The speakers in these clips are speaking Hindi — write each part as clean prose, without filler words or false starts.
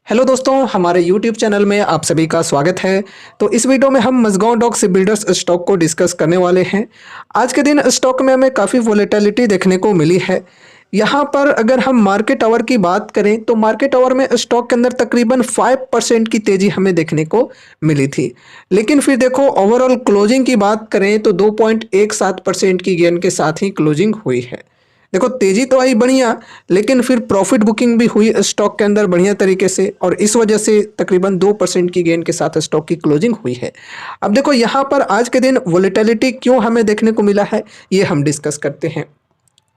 हेलो दोस्तों, हमारे यूट्यूब चैनल में आप सभी का स्वागत है। तो इस वीडियो में हम मज़गांव डॉक शिपबिल्डर्स स्टॉक को डिस्कस करने वाले हैं। आज के दिन स्टॉक में हमें काफ़ी वोलेटिलिटी देखने को मिली है। यहाँ पर अगर हम मार्केट आवर की बात करें तो मार्केट आवर में स्टॉक के अंदर तकरीबन 5% की तेज़ी हमें देखने को मिली थी। लेकिन फिर देखो, ओवरऑल क्लोजिंग की बात करें तो 2.17% की गेन के साथ ही क्लोजिंग हुई है। देखो, तेजी तो आई बढ़िया, लेकिन फिर प्रॉफिट बुकिंग भी हुई स्टॉक के अंदर बढ़िया तरीके से, और इस वजह से तकरीबन 2% की गेन के साथ स्टॉक की क्लोजिंग हुई है। अब देखो, यहाँ पर आज के दिन वोलेटिलिटी क्यों हमें देखने को मिला है, ये हम डिस्कस करते हैं।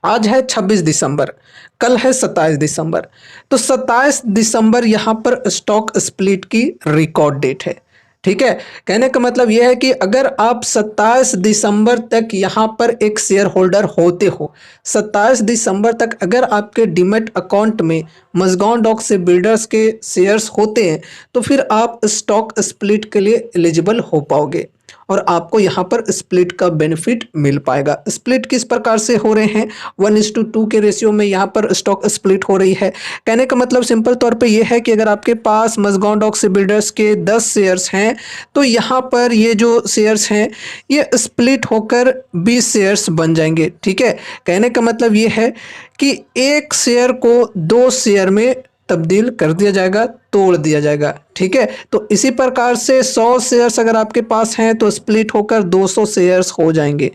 आज है 26 दिसंबर, कल है 27 दिसंबर। तो 27 दिसंबर यहाँ पर स्टॉक स्प्लिट की रिकॉर्ड डेट है। ठीक है, कहने का मतलब यह है कि अगर आप 27 दिसंबर तक यहाँ पर एक शेयर होल्डर होते हो, 27 दिसंबर तक अगर आपके डीमैट अकाउंट में मज़गांव डॉक शिपबिल्डर्स के शेयर्स होते हैं, तो फिर आप स्टॉक स्प्लिट के लिए एलिजिबल हो पाओगे और आपको यहाँ पर स्प्लिट का बेनिफिट मिल पाएगा। स्प्लिट किस प्रकार से हो रहे हैं, 1:2 के रेशियो में यहाँ पर स्टॉक स्प्लिट हो रही है। कहने का मतलब सिंपल तौर पे ये है कि अगर आपके पास मज़गांव डॉक शिपबिल्डर्स के 10 शेयर्स हैं, तो यहाँ पर ये जो शेयर्स हैं ये स्प्लिट होकर 20 शेयर्स बन जाएंगे। ठीक है, कहने का मतलब ये है कि एक शेयर को 2 शेयर में तब्दील कर दिया जाएगा, तोड़ दिया जाएगा। ठीक है, तो इसी प्रकार से 100 शेयर्स अगर आपके पास हैं तो स्प्लिट होकर 200 शेयर्स हो जाएंगे।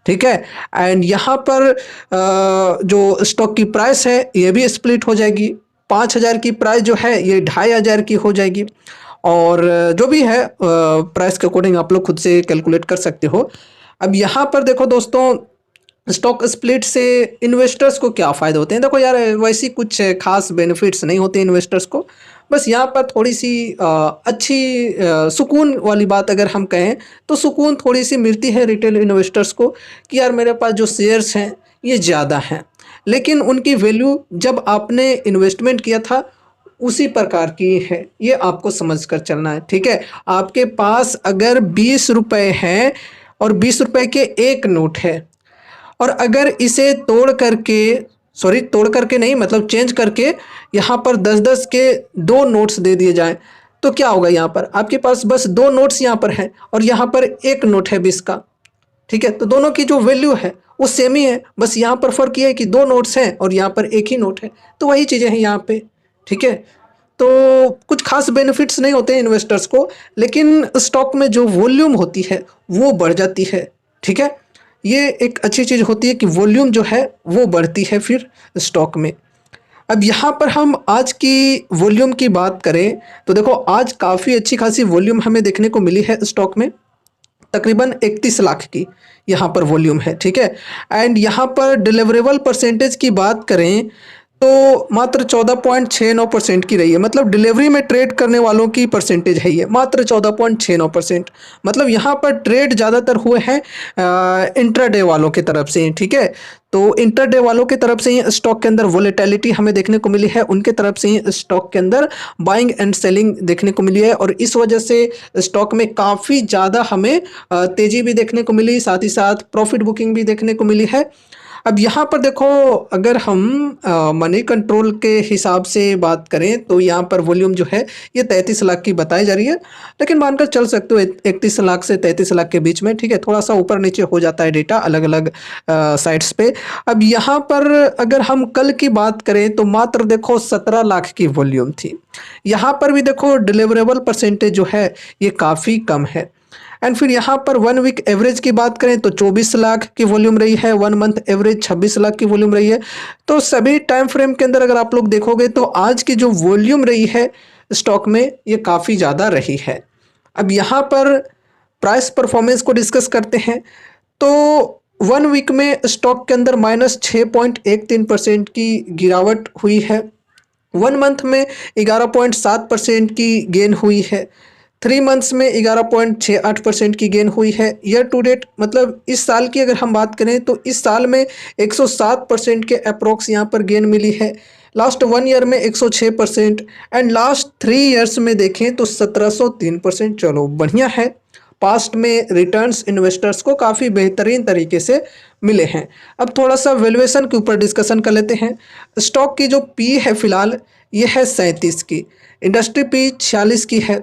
ठीक है, एंड यहाँ पर जो स्टॉक की प्राइस है ये भी स्प्लिट हो जाएगी। 5,000 की प्राइस जो है ये 2,500 की हो जाएगी, और जो भी है प्राइस के अकॉर्डिंग आप लोग खुद से कैलकुलेट कर सकते हो। अब यहाँ पर देखो दोस्तों, स्टॉक स्प्लिट से इन्वेस्टर्स को क्या फ़ायदे होते हैं। देखो यार, वैसी कुछ खास बेनिफिट्स नहीं होते इन्वेस्टर्स को। बस यहाँ पर थोड़ी सी अच्छी सुकून वाली बात अगर हम कहें तो सुकून थोड़ी सी मिलती है रिटेल इन्वेस्टर्स को कि यार मेरे पास जो शेयर्स हैं ये ज़्यादा हैं, लेकिन उनकी वैल्यू जब आपने इन्वेस्टमेंट किया था उसी प्रकार की है, ये आपको समझ कर चलना है। ठीक है, आपके पास अगर 20 रुपये हैं और 20 रुपये के एक नोट है, और अगर इसे तोड़ करके नहीं, मतलब चेंज करके यहाँ पर 10-10 के 2 नोट्स दे दिए जाएं, तो क्या होगा। यहाँ पर आपके पास बस 2 नोट्स यहाँ पर हैं और यहाँ पर एक नोट है 20 का। ठीक है, तो दोनों की जो वैल्यू है वो सेम ही है, बस यहाँ पर फ़र्क ये है कि 2 नोट्स हैं और यहाँ पर एक ही नोट है। तो वही चीज़ें हैं यहाँ पे। ठीक है, तो कुछ खास बेनिफिट्स नहीं होते हैं इन्वेस्टर्स को, लेकिन स्टॉक में जो वॉल्यूम होती है वो बढ़ जाती है। ठीक है, ये एक अच्छी चीज़ होती है कि वॉल्यूम जो है वो बढ़ती है फिर स्टॉक में। अब यहाँ पर हम आज की वॉल्यूम की बात करें तो देखो, आज काफ़ी अच्छी खासी वॉल्यूम हमें देखने को मिली है स्टॉक में। तकरीबन 31 लाख की यहाँ पर वॉल्यूम है। ठीक है, एंड यहाँ पर डिलीवरेबल परसेंटेज की बात करें तो मात्र 14.69% की रही है। मतलब डिलीवरी में ट्रेड करने वालों की परसेंटेज है ये मात्र 14.69%। मतलब यहाँ पर ट्रेड ज़्यादातर हुए हैं इंट्राडे वालों की तरफ से। ठीक है, तो इंटरडे वालों की तरफ से ही स्टॉक के अंदर वोलेटिलिटी हमें देखने को मिली है, उनके तरफ से ही स्टॉक के अंदर बाइंग एंड सेलिंग देखने को मिली है, और इस वजह से स्टॉक में काफ़ी ज़्यादा हमें तेज़ी भी देखने को मिली, साथ ही साथ प्रॉफिट बुकिंग भी देखने को मिली है। अब यहाँ पर देखो, अगर हम मनी कंट्रोल के हिसाब से बात करें तो यहाँ पर वॉल्यूम जो है ये 33 लाख की बताई जा रही है, लेकिन मानकर चल सकते हो 31 लाख से 33 लाख के बीच में। ठीक है, थोड़ा सा ऊपर नीचे हो जाता है डेटा अलग अलग साइट्स पे। अब यहाँ पर अगर हम कल की बात करें तो मात्र देखो 17 लाख की वॉल्यूम थी। यहाँ पर भी देखो डिलीवरेबल परसेंटेज जो है ये काफ़ी कम है। एंड फिर यहाँ पर 1 वीक एवरेज की बात करें तो 24 लाख की वॉल्यूम रही है, 1 मंथ एवरेज 26 लाख की वॉल्यूम रही है। तो सभी टाइम फ्रेम के अंदर अगर आप लोग देखोगे तो आज की जो वॉल्यूम रही है स्टॉक में ये काफ़ी ज़्यादा रही है। अब यहाँ पर प्राइस परफॉर्मेंस को डिस्कस करते हैं तो 1 वीक में स्टॉक के अंदर -6.13% की गिरावट हुई है। 1 मंथ में 11.7% की गेन हुई है। 3 मंथ्स में 11.68% की गेन हुई है। ईयर टू डेट मतलब इस साल की अगर हम बात करें तो इस साल में 107% के अप्रोक्स यहाँ पर गेन मिली है। लास्ट 1 ईयर में 106% एंड लास्ट 3 ईयर्स में देखें तो 1703%। चलो बढ़िया है, पास्ट में रिटर्न्स इन्वेस्टर्स को काफ़ी बेहतरीन तरीके से मिले हैं। अब थोड़ा सा वैल्यूएशन के ऊपर डिस्कशन कर लेते हैं। स्टॉक की जो पी है फिलहाल ये है 37 की, इंडस्ट्री पी 46 की है।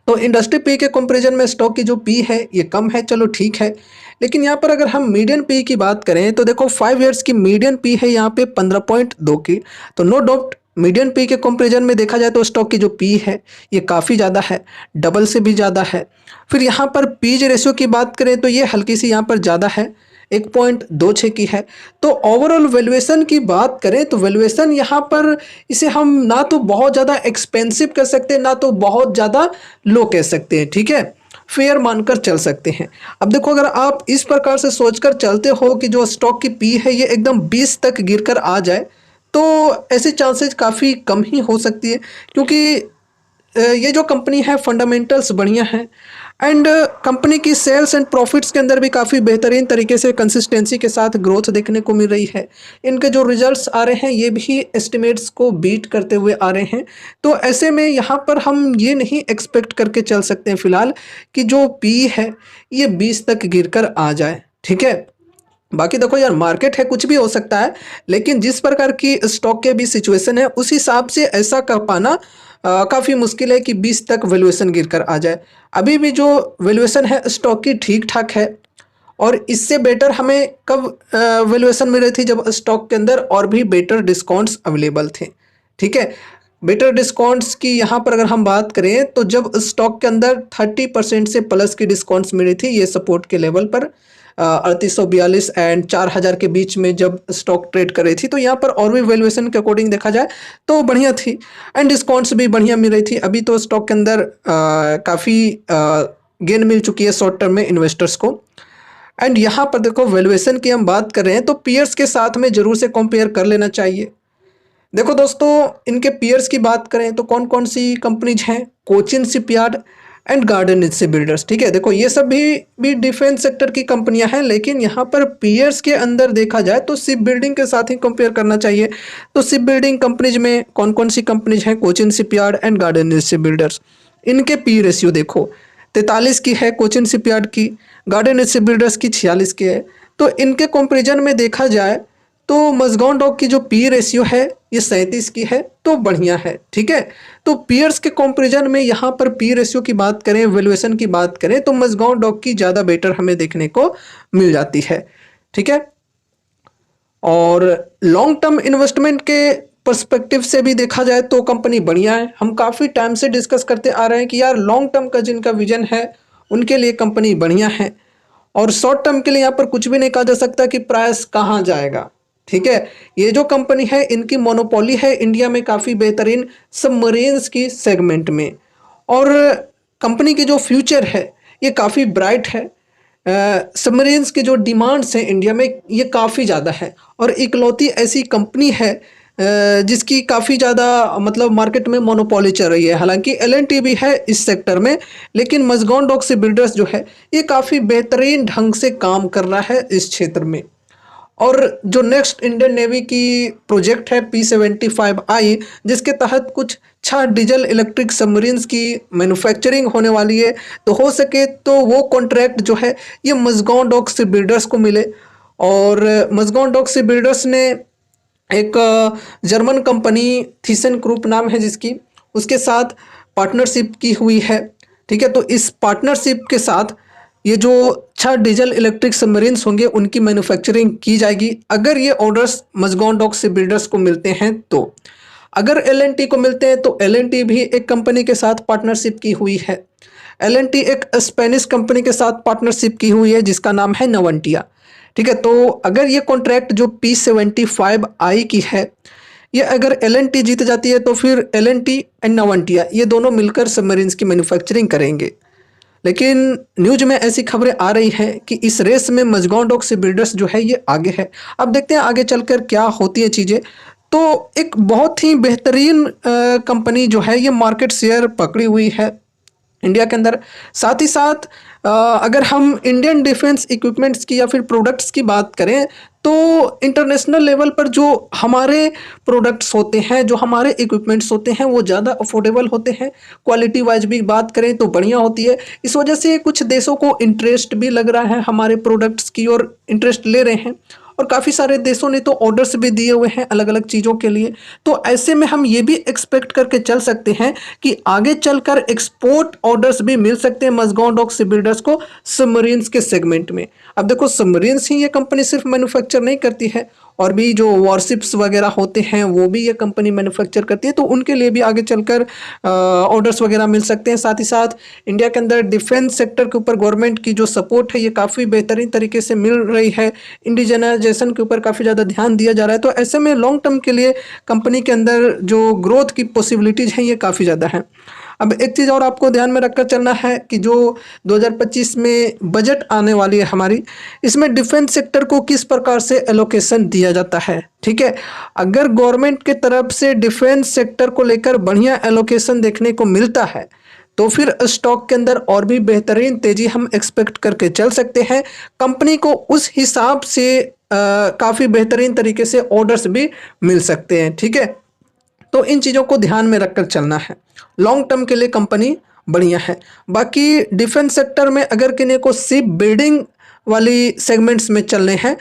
तो इंडस्ट्री पी के कंपैरिजन में स्टॉक की जो पी है ये कम है, चलो ठीक है। लेकिन यहाँ पर अगर हम मीडियन पी की बात करें तो देखो 5 ईयर्स की मीडियन पी है यहाँ पे 15.2 की। तो नो डाउट मीडियन पी के कंपैरिजन में देखा जाए तो स्टॉक की जो पी है ये काफ़ी ज़्यादा है, डबल से भी ज़्यादा है। फिर यहाँ पर पीज रेशियो की बात करें तो ये हल्की सी यहाँ पर ज़्यादा है, 1.26 की है। तो ओवरऑल वैल्यूएशन की बात करें तो वैल्यूएशन यहाँ पर इसे हम ना तो बहुत ज़्यादा एक्सपेंसिव कर सकते हैं ना तो बहुत ज़्यादा लो कह सकते हैं, ठीक है, फेयर मानकर चल सकते हैं। अब देखो अगर आप इस प्रकार से सोचकर चलते हो कि जो स्टॉक की पी है ये एकदम 20 तक गिरकर आ जाए तो ऐसे चांसेस काफ़ी कम ही हो सकती है, क्योंकि ये जो कंपनी है फंडामेंटल्स बढ़िया हैं एंड कंपनी की सेल्स एंड प्रॉफिट्स के अंदर भी काफ़ी बेहतरीन तरीके से कंसिस्टेंसी के साथ ग्रोथ देखने को मिल रही है। इनके जो रिजल्ट्स आ रहे हैं ये भी एस्टिमेट्स को बीट करते हुए आ रहे हैं। तो ऐसे में यहाँ पर हम ये नहीं एक्सपेक्ट करके चल सकते हैं फिलहाल कि जो पी है ये 20 तक गिरकर आ जाए, ठीक है। बाकी देखो यार मार्केट है, कुछ भी हो सकता है, लेकिन जिस प्रकार की स्टॉक के भी सिचुएशन है उस हिसाब से ऐसा कर पाना काफ़ी मुश्किल है कि 20 तक वैल्यूएशन गिरकर आ जाए। अभी भी जो वैल्यूएशन है स्टॉक की ठीक ठाक है और इससे बेटर हमें कब वैल्यूएशन मिल रही थी जब स्टॉक के अंदर और भी बेटर डिस्काउंट्स अवेलेबल थे, ठीक है। बेटर डिस्काउंट्स की यहाँ पर अगर हम बात करें तो जब स्टॉक के अंदर 30% से प्लस की डिस्काउंट्स मिली थी ये सपोर्ट के लेवल पर 3842 एंड 4000 के बीच में जब स्टॉक ट्रेड कर रही थी तो यहाँ पर और भी वैल्यूएशन के अकॉर्डिंग देखा जाए तो बढ़िया थी एंड डिस्काउंट्स भी बढ़िया मिल रही थी। अभी तो स्टॉक के अंदर काफ़ी गेन मिल चुकी है शॉर्ट टर्म में इन्वेस्टर्स को। एंड यहाँ पर देखो वैल्यूएशन की हम बात कर रहे हैं तो पीयर्स के साथ में जरूर से कंपेयर कर लेना चाहिए। देखो दोस्तों इनके पीयर्स की बात करें तो कौन कौन सी कंपनीज हैं, Cochin shipyard and garden ship builders, ठीक है। देखो ये सब भी डिफेंस सेक्टर की कंपनियां हैं, लेकिन यहाँ पर पीयर्स के अंदर देखा जाए तो शिप बिल्डिंग के साथ ही कंपेयर करना चाहिए। तो शिप बिल्डिंग कंपनीज में कौन कौन सी कंपनीज हैं, Cochin shipyard and garden ship builders. इनके पी रेशियो देखो 43 की है कोचिन शिपयार्ड की, गार्डन शिप बिल्डर्स की 46 की है। तो इनके कंपेरिजन में देखा जाए तो मजगांव डॉक की जो पी रेशियो है ये 37 की है, तो बढ़िया है, ठीक है। तो पीयर्स के कंपैरिजन में यहाँ पर पी रेशियो की बात करें, वैल्यूएशन की बात करें तो मजगांव डॉक की ज़्यादा बेटर हमें देखने को मिल जाती है, ठीक है। और लॉन्ग टर्म इन्वेस्टमेंट के पर्सपेक्टिव से भी देखा जाए तो कंपनी बढ़िया है। हम काफ़ी टाइम से डिस्कस करते आ रहे हैं कि यार लॉन्ग टर्म का जिनका विजन है उनके लिए कंपनी बढ़िया है और शॉर्ट टर्म के लिए यहाँ पर कुछ भी नहीं कहा जा सकता कि प्राइस कहाँ जाएगा, ठीक है। ये जो कंपनी है इनकी मोनोपोली है इंडिया में काफ़ी बेहतरीन सबमरीन्स की सेगमेंट में और कंपनी की जो फ्यूचर है ये काफ़ी ब्राइट है। सबमरीन्स की जो डिमांड्स हैं इंडिया में ये काफ़ी ज़्यादा है और इकलौती ऐसी कंपनी है जिसकी काफ़ी ज़्यादा मतलब मार्केट में मोनोपोली चल रही है। हालांकि एल&टी भी है इस सेक्टर में, लेकिन मजगांव डॉक शिप बिल्डर्स जो है ये काफ़ी बेहतरीन ढंग से काम कर रहा है इस क्षेत्र में। और जो नेक्स्ट इंडियन नेवी की प्रोजेक्ट है P-75I जिसके तहत कुछ 6 डीजल इलेक्ट्रिक सबमरीन्स की मैन्युफैक्चरिंग होने वाली है, तो हो सके तो वो कॉन्ट्रैक्ट जो है ये मजगांव डॉक शिप बिल्डर्स को मिले। और मजगांव डॉक शिप बिल्डर्स ने एक जर्मन कंपनी थीसन ग्रुप नाम है जिसकी, उसके साथ पार्टनरशिप की हुई है, ठीक है। तो इस पार्टनरशिप के साथ ये जो 6 डीजल इलेक्ट्रिक सबमरीन्स होंगे उनकी मैन्युफैक्चरिंग की जाएगी। अगर ये orders Mazagon dock ship builders को मिलते हैं तो, अगर एल&टी को मिलते हैं तो एल&टी भी एक कंपनी के साथ पार्टनरशिप की हुई है। एल&टी एक स्पेनिश कंपनी के साथ पार्टनरशिप की हुई है जिसका नाम है नवंटिया, ठीक है। तो अगर ये कॉन्ट्रैक्ट जो P-75I की है ये अगर एल&टी जीत जाती है तो फिर एल&टी एंड नवंटिया ये दोनों मिलकर सबमरीन्स की मैन्युफैक्चरिंग करेंगे। लेकिन न्यूज में ऐसी खबरें आ रही हैं कि इस रेस में मजगांव डॉक शिप बिल्डर्स जो है ये आगे है। अब देखते हैं आगे चलकर क्या होती है चीज़ें। तो एक बहुत ही बेहतरीन कंपनी जो है ये मार्केट शेयर पकड़ी हुई है इंडिया के अंदर। साथ ही साथ अगर हम इंडियन डिफेंस इक्विपमेंट्स की या फिर प्रोडक्ट्स की बात करें तो इंटरनेशनल लेवल पर जो हमारे प्रोडक्ट्स होते हैं, जो हमारे इक्विपमेंट्स होते हैं, वो ज़्यादा अफोर्डेबल होते हैं। क्वालिटी वाइज भी बात करें तो बढ़िया होती है। इस वजह से कुछ देशों को इंटरेस्ट भी लग रहा है हमारे प्रोडक्ट्स की और इंटरेस्ट ले रहे हैं, और काफ़ी सारे देशों ने तो ऑर्डर्स भी दिए हुए हैं अलग अलग चीज़ों के लिए। तो ऐसे में हम ये भी एक्सपेक्ट करके चल सकते हैं कि आगे चलकर एक्सपोर्ट ऑर्डर्स भी मिल सकते हैं मज़गांव डॉक शिप बिल्डर्स को सबमरीन्स के सेगमेंट में। अब देखो, सबमरीन्स ही ये कंपनी सिर्फ मैन्युफैक्चर नहीं करती है, और भी जो वॉरशिप्स वगैरह होते हैं वो भी ये कंपनी मैन्युफैक्चर करती है, तो उनके लिए भी आगे चलकर ऑर्डर्स वगैरह मिल सकते हैं। साथ ही साथ इंडिया के अंदर डिफेंस सेक्टर के ऊपर गवर्नमेंट की जो सपोर्ट है ये काफ़ी बेहतरीन तरीके से मिल रही है। इंडिजनाइजेशन के ऊपर काफ़ी ज़्यादा ध्यान दिया जा रहा है, तो ऐसे में लॉन्ग टर्म के लिए कंपनी के अंदर जो ग्रोथ की पॉसिबिलिटीज़ हैं ये काफ़ी ज़्यादा हैं। अब एक चीज़ और आपको ध्यान में रखकर चलना है कि जो 2025 में बजट आने वाली है हमारी, इसमें डिफेंस सेक्टर को किस प्रकार से एलोकेशन दिया जाता है। ठीक है, अगर गवर्नमेंट के तरफ से डिफेंस सेक्टर को लेकर बढ़िया एलोकेशन देखने को मिलता है तो फिर स्टॉक के अंदर और भी बेहतरीन तेजी हम एक्सपेक्ट करके चल सकते हैं। कंपनी को उस हिसाब से काफ़ी बेहतरीन तरीके से ऑर्डर्स भी मिल सकते हैं। ठीक है, तो इन चीज़ों को ध्यान में रखकर चलना है। लॉन्ग टर्म के लिए कंपनी बढ़िया है। बाकी डिफेंस सेक्टर में अगर किन्हीं को शिप बिल्डिंग वाली सेगमेंट्स में चलने हैं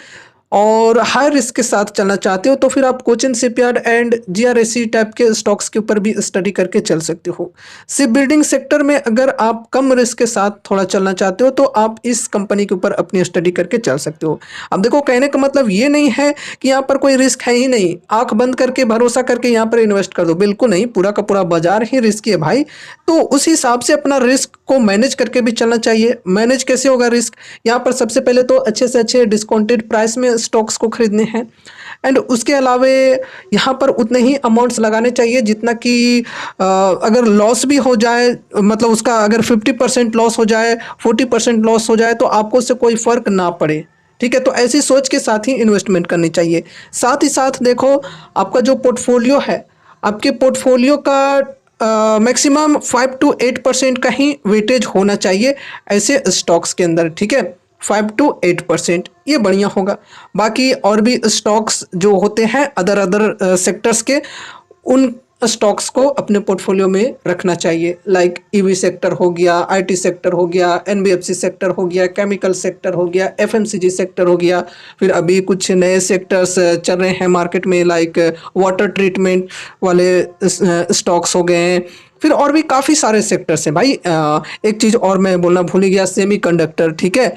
और हाई रिस्क के साथ चलना चाहते हो तो फिर आप Cochin shipyard and GRSC type के स्टॉक्स के ऊपर भी स्टडी करके चल सकते हो। शिप बिल्डिंग सेक्टर में अगर आप कम रिस्क के साथ थोड़ा चलना चाहते हो तो आप इस कंपनी के ऊपर अपनी स्टडी करके चल सकते हो। अब देखो, कहने का मतलब ये नहीं है कि यहाँ पर कोई रिस्क है ही नहीं, आंख बंद करके भरोसा करके यहाँ पर इन्वेस्ट कर दो, बिल्कुल नहीं। पूरा का पूरा बाजार ही रिस्की है भाई, तो उस हिसाब से अपना रिस्क को मैनेज करके भी चलना चाहिए। मैनेज कैसे होगा रिस्क? यहाँ पर सबसे पहले तो अच्छे से अच्छे डिस्काउंटेड प्राइस में स्टॉक्स को खरीदने हैं, एंड उसके अलावे यहाँ पर उतने ही अमाउंट्स लगाने चाहिए जितना कि अगर लॉस भी हो जाए, मतलब उसका अगर 50% लॉस हो जाए, 40% लॉस हो जाए तो आपको उससे कोई फ़र्क ना पड़े। ठीक है, तो ऐसी सोच के साथ ही इन्वेस्टमेंट करनी चाहिए। साथ ही साथ देखो, आपका जो पोर्टफोलियो है, आपके पोर्टफोलियो का मैक्सिमम 5 to 8% का ही वेटेज होना चाहिए ऐसे स्टॉक्स के अंदर। ठीक है, 5 to 8% ये बढ़िया होगा। बाकी और भी स्टॉक्स जो होते हैं अदर सेक्टर्स के, उन स्टॉक्स को अपने पोर्टफोलियो में रखना चाहिए। लाइक ईवी सेक्टर हो गया, आईटी सेक्टर हो गया, एनबीएफसी सेक्टर हो गया, केमिकल सेक्टर हो गया, एफएमसीजी सेक्टर हो गया। फिर अभी कुछ नए सेक्टर्स चल रहे हैं मार्केट में, लाइक वाटर ट्रीटमेंट वाले स्टॉक्स हो गए हैं। फिर और भी काफ़ी सारे सेक्टर्स हैं भाई। एक चीज़ और मैं बोलना भूल गया, सेमीकंडक्टर, ठीक है,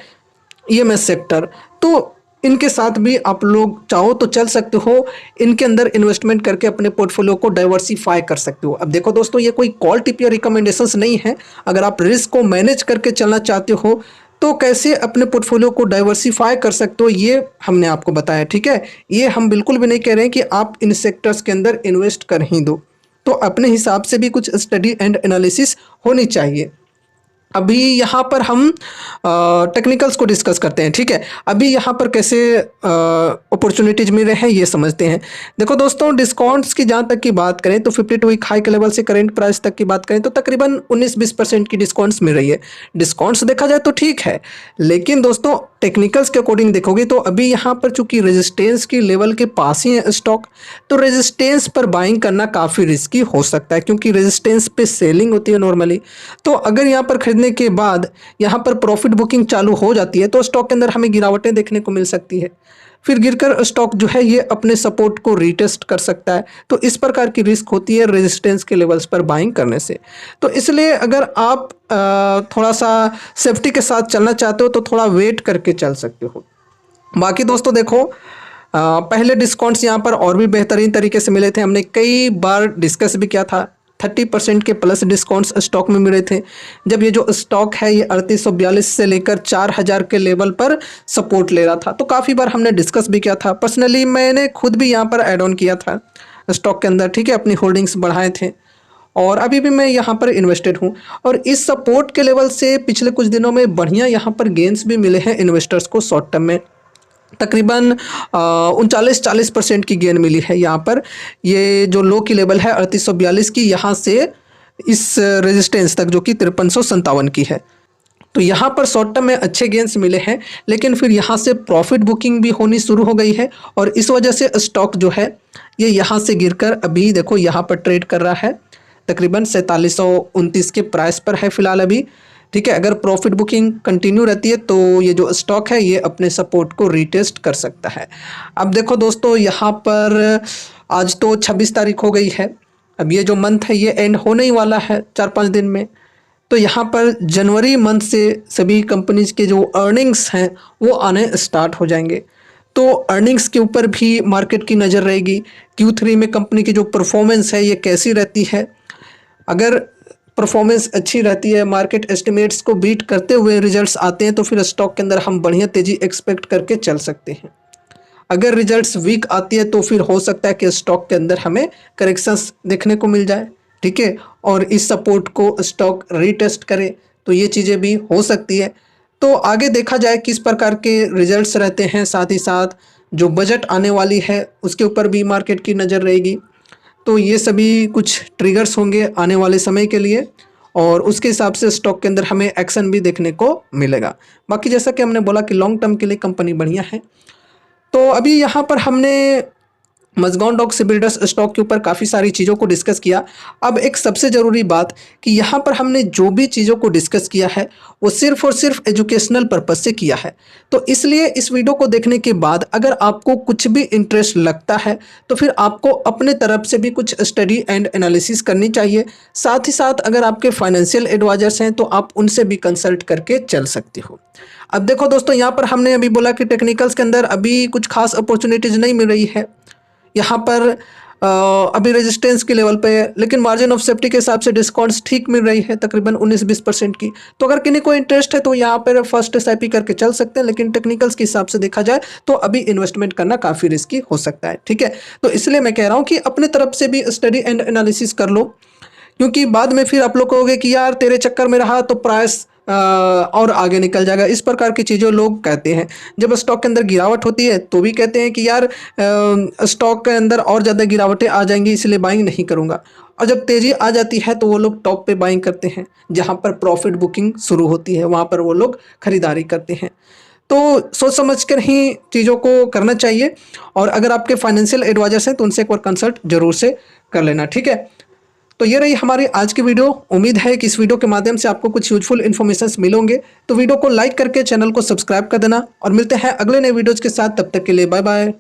ईएमएस सेक्टर, तो इनके साथ भी आप लोग चाहो तो चल सकते हो। इनके अंदर इन्वेस्टमेंट करके अपने पोर्टफोलियो को डाइवर्सिफाई कर सकते हो। अब देखो दोस्तों, ये कोई कॉल टिप या रिकमेंडेशंस नहीं है। अगर आप रिस्क को मैनेज करके चलना चाहते हो तो कैसे अपने पोर्टफोलियो को डाइवर्सिफाई कर सकते हो ये हमने आपको बताया। ठीक है, ये हम बिल्कुल भी नहीं कह रहे हैं कि आप इन सेक्टर्स के अंदर इन्वेस्ट कर ही दो, तो अपने हिसाब से भी कुछ स्टडी एंड एनालिसिस होनी चाहिए। अभी यहाँ पर हम टेक्निकल्स को डिस्कस करते हैं। ठीक है, अभी यहाँ पर कैसे अपॉर्चुनिटीज मिल रहे हैं ये समझते हैं। देखो दोस्तों, डिस्काउंट्स की जहाँ तक की बात करें तो 52 वीक हाई के लेवल से करेंट प्राइस तक की बात करें तो तकरीबन 19-20% की डिस्काउंट्स मिल रही है। डिस्काउंट्स देखा जाए तो ठीक है, लेकिन दोस्तों टेक्निकल्स के अकॉर्डिंग देखोगे तो अभी यहाँ पर चूंकि रेजिस्टेंस की लेवल के पास ही है स्टॉक, तो रेजिस्टेंस पर बाइंग करना काफ़ी रिस्की हो सकता है, क्योंकि रेजिस्टेंस पे सेलिंग होती है नॉर्मली। तो अगर यहाँ पर खरीदने के बाद यहाँ पर प्रॉफिट बुकिंग चालू हो जाती है तो स्टॉक के अंदर हमें गिरावटें देखने को मिल सकती है। फिर गिरकर स्टॉक जो है ये अपने सपोर्ट को रीटेस्ट कर सकता है। तो इस प्रकार की रिस्क होती है रेजिस्टेंस के लेवल्स पर बाइंग करने से। तो इसलिए अगर आप थोड़ा सा सेफ्टी के साथ चलना चाहते हो तो थोड़ा वेट करके चल सकते हो। बाकी दोस्तों देखो, पहले डिस्काउंट्स यहाँ पर और भी बेहतरीन तरीके से मिले थे, हमने कई बार डिस्कस भी किया था। 30% के प्लस डिस्काउंट्स स्टॉक में मिले थे जब ये जो स्टॉक है ये 3842 से लेकर 4000 के लेवल पर सपोर्ट ले रहा था। तो काफ़ी बार हमने डिस्कस भी किया था। पर्सनली मैंने खुद भी यहाँ पर ऐड ऑन किया था स्टॉक के अंदर। ठीक है, अपनी होल्डिंग्स बढ़ाए थे और अभी भी मैं यहाँ पर इन्वेस्टेड हूँ। और इस सपोर्ट के लेवल से पिछले कुछ दिनों में बढ़िया यहाँ पर गेंस भी मिले हैं इन्वेस्टर्स को। शॉर्ट टर्म में तकरीबन 39-40% की गेन मिली है यहाँ पर। ये जो लो की लेवल है 3842 की, यहाँ से इस रेजिस्टेंस तक जो कि 5357 की है। तो यहाँ पर शॉर्ट टर्म में अच्छे गेंस मिले हैं, लेकिन फिर यहाँ से प्रॉफिट बुकिंग भी होनी शुरू हो गई है और इस वजह से स्टॉक जो है ये यहाँ से गिरकर अभी देखो यहाँ पर ट्रेड कर रहा है, तकरीबन 4729 के प्राइस पर है फिलहाल अभी। ठीक है, अगर प्रॉफिट बुकिंग कंटिन्यू रहती है तो ये जो स्टॉक है ये अपने सपोर्ट को रीटेस्ट कर सकता है। अब देखो दोस्तों, यहाँ पर आज तो 26 तारीख हो गई है, अब ये जो मंथ है ये एंड होने ही वाला है 4-5 दिन में। तो यहाँ पर जनवरी मंथ से सभी कंपनीज के जो अर्निंग्स हैं वो आने स्टार्ट हो जाएंगे, तो अर्निंग्स के ऊपर भी मार्केट की नज़र रहेगी। Q3 में कंपनी की जो परफॉर्मेंस है ये कैसी रहती है, अगर परफॉर्मेंस अच्छी रहती है, मार्केट एस्टिमेट्स को बीट करते हुए रिजल्ट्स आते हैं, तो फिर स्टॉक के अंदर हम बढ़िया तेज़ी एक्सपेक्ट करके चल सकते हैं। अगर रिजल्ट्स वीक आती है तो फिर हो सकता है कि स्टॉक के अंदर हमें करेक्शंस देखने को मिल जाए। ठीक है, और इस सपोर्ट को स्टॉक रीटेस्ट करे, तो ये चीज़ें भी हो सकती है। तो आगे देखा जाए किस प्रकार के रिजल्ट्स रहते हैं, साथ ही साथ जो बजट आने वाली है उसके ऊपर भी मार्केट की नज़र रहेगी। तो ये सभी कुछ ट्रिगर्स होंगे आने वाले समय के लिए और उसके हिसाब से स्टॉक के अंदर हमें एक्शन भी देखने को मिलेगा। बाकी जैसा कि हमने बोला कि लॉन्ग टर्म के लिए कंपनी बढ़िया है। तो अभी यहाँ पर हमने मज़गाओं डॉक शिपबिल्डर्स स्टॉक के ऊपर काफ़ी सारी चीज़ों को डिस्कस किया। अब एक सबसे ज़रूरी बात कि यहाँ पर हमने जो भी चीज़ों को डिस्कस किया है वो सिर्फ और सिर्फ एजुकेशनल पर्पस से किया है। तो इसलिए इस वीडियो को देखने के बाद अगर आपको कुछ भी इंटरेस्ट लगता है तो फिर आपको अपने तरफ से भी कुछ स्टडी एंड एनालिसिस करनी चाहिए। साथ ही साथ अगर आपके फाइनेंशियल एडवाइजर्स हैं तो आप उनसे भी कंसल्ट करके चल सकते हो। अब देखो दोस्तों, यहाँ पर हमने अभी बोला कि टेक्निकल्स के अंदर अभी कुछ खास अपॉर्चुनिटीज़ नहीं मिल रही है, यहाँ पर अभी रेजिस्टेंस के लेवल पे है, लेकिन मार्जिन ऑफ सेफ्टी के हिसाब से डिस्काउंट्स ठीक मिल रही है, तकरीबन 19-20% की। तो अगर किन्हीं को इंटरेस्ट है तो यहाँ पर फर्स्ट SIP करके चल सकते हैं, लेकिन टेक्निकल्स के हिसाब से देखा जाए तो अभी इन्वेस्टमेंट करना काफ़ी रिस्की हो सकता है। ठीक है, तो इसलिए मैं कह रहा हूँ कि अपने तरफ से भी स्टडी एंड एनालिसिस कर लो, क्योंकि बाद में फिर आप लोग कहोगे कि यार तेरे चक्कर में रहा तो प्राइस और आगे निकल जाएगा। इस प्रकार की चीज़ें लोग कहते हैं। जब स्टॉक के अंदर गिरावट होती है तो भी कहते हैं कि यार स्टॉक के अंदर और ज़्यादा गिरावटें आ जाएंगी इसलिए बाइंग नहीं करूँगा, और जब तेज़ी आ जाती है तो वो लोग टॉप पे बाइंग करते हैं, जहाँ पर प्रॉफिट बुकिंग शुरू होती है वहाँ पर वो लोग खरीदारी करते हैं। तो सोच समझ कर ही चीज़ों को करना चाहिए, और अगर आपके फाइनेंशियल एडवाइजर्स हैं तो उनसे एक बार कंसल्ट जरूर से कर लेना। ठीक है, तो ये रही हमारी आज की वीडियो। उम्मीद है कि इस वीडियो के माध्यम से आपको कुछ यूजफुल इन्फॉर्मेशन मिलेंगे। तो वीडियो को लाइक करके चैनल को सब्सक्राइब कर देना और मिलते हैं अगले नए वीडियोज़ के साथ। तब तक के लिए बाय बाय।